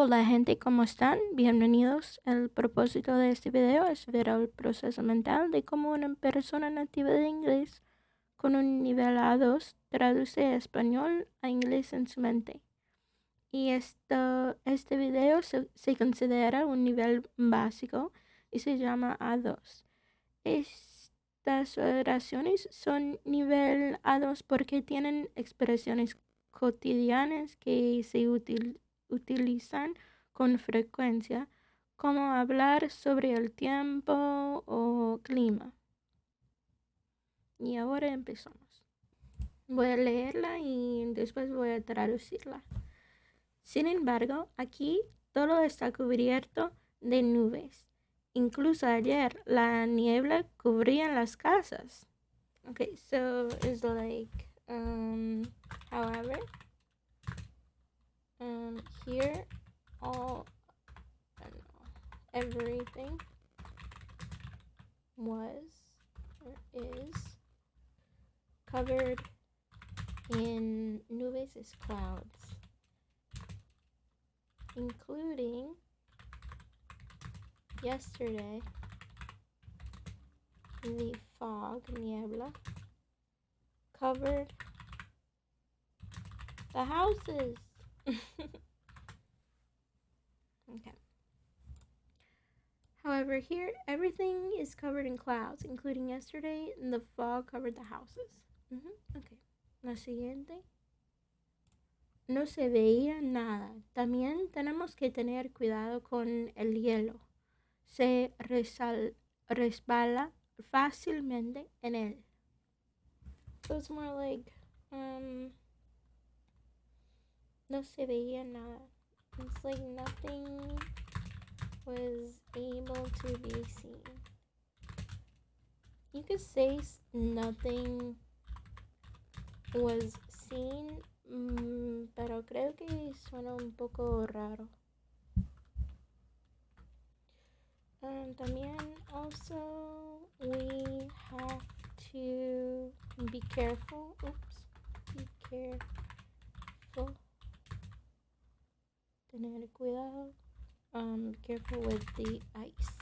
Hola gente, ¿cómo están? Bienvenidos. El propósito de este video es ver el proceso mental de cómo una persona nativa de inglés con un nivel A2 traduce español a inglés en su mente. Y este video se considera un nivel básico y se llama A2. Estas oraciones son nivel A2 porque tienen expresiones cotidianas que se utilizan con frecuencia, como hablar sobre el tiempo o clima. Y ahora empezamos. Voy a leerla y después voy a traducirla. Sin embargo, aquí todo está cubierto de nubes. Incluso ayer la niebla cubría las casas. Okay, so it's like, however, here all, I don't know, everything was or is covered in nubes is clouds, including yesterday the fog, niebla, covered the houses. Okay. However, here everything is covered in clouds, including yesterday, and the fog covered the houses. Okay. La siguiente. No se veía nada. También tenemos que tener cuidado con el hielo. Se resbala fácilmente en él. So it's more like, no se veía nada. It's like nothing was able to be seen. You could say nothing was seen, pero creo que suena un poco raro. También also we have to be careful. Be careful. Tener cuidado. Be careful with the ice.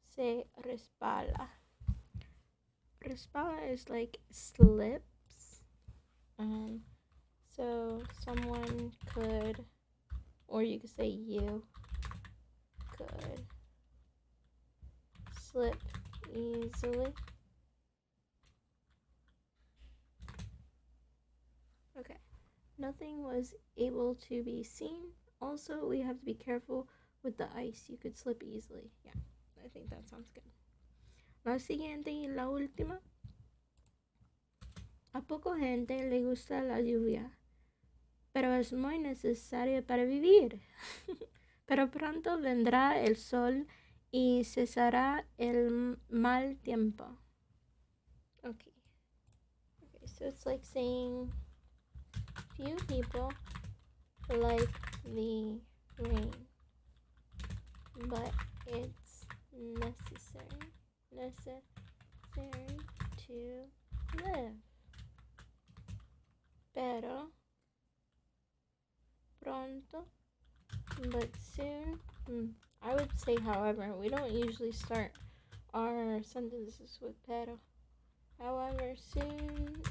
Se resbala. Resbala is like slips. So someone could, or you could say you could slip easily. Okay. Nothing was able to be seen. Also, we have to be careful with the ice. You could slip easily. Yeah, I think that sounds good. La siguiente y la última. A poca gente le gusta la lluvia, pero es muy necesaria para vivir. Pero pronto vendrá el sol y cesará el mal tiempo. Okay, so it's like saying few people like the rain, but it's necessary to live. Pero pronto, but soon. I would say however. We don't usually start our sentences with pero. However, soon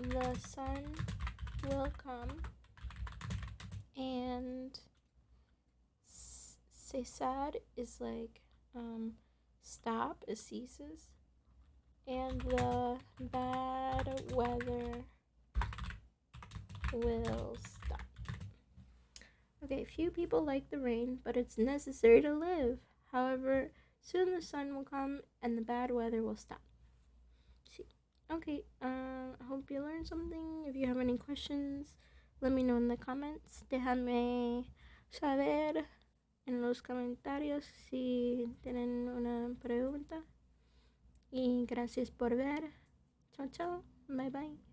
the sun will come, and cesar is like stop, it ceases, and the bad weather will stop. Okay, few people like the rain, but it's necessary to live. However, soon the sun will come and the bad weather will stop. See. Okay, I hope you learned something. If you have any questions, let me know in the comments. Déjame saber en los comentarios si tienen una pregunta. Y gracias por ver. Chao, chao. Bye, bye.